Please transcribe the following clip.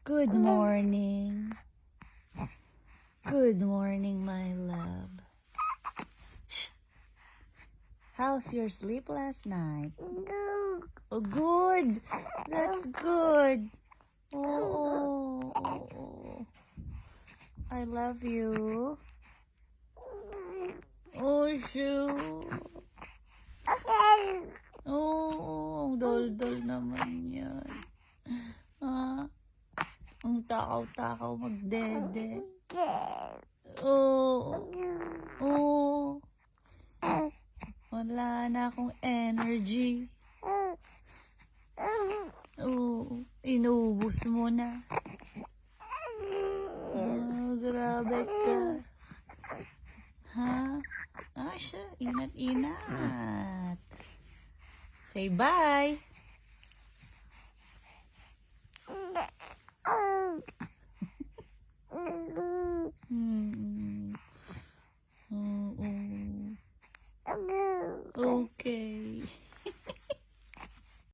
Good morning. Good morning, my love. How's your sleep last night? Oh, good. That's good. Oh. I love you. Oh, shoot. Oh, dol-dol naman yan. Ah, ang takaw-takaw magdede. Oh. Wala na akong energy. Inubos mo na. Grabe ka. Ha? Siya. Inat-inat. Say bye. Okay.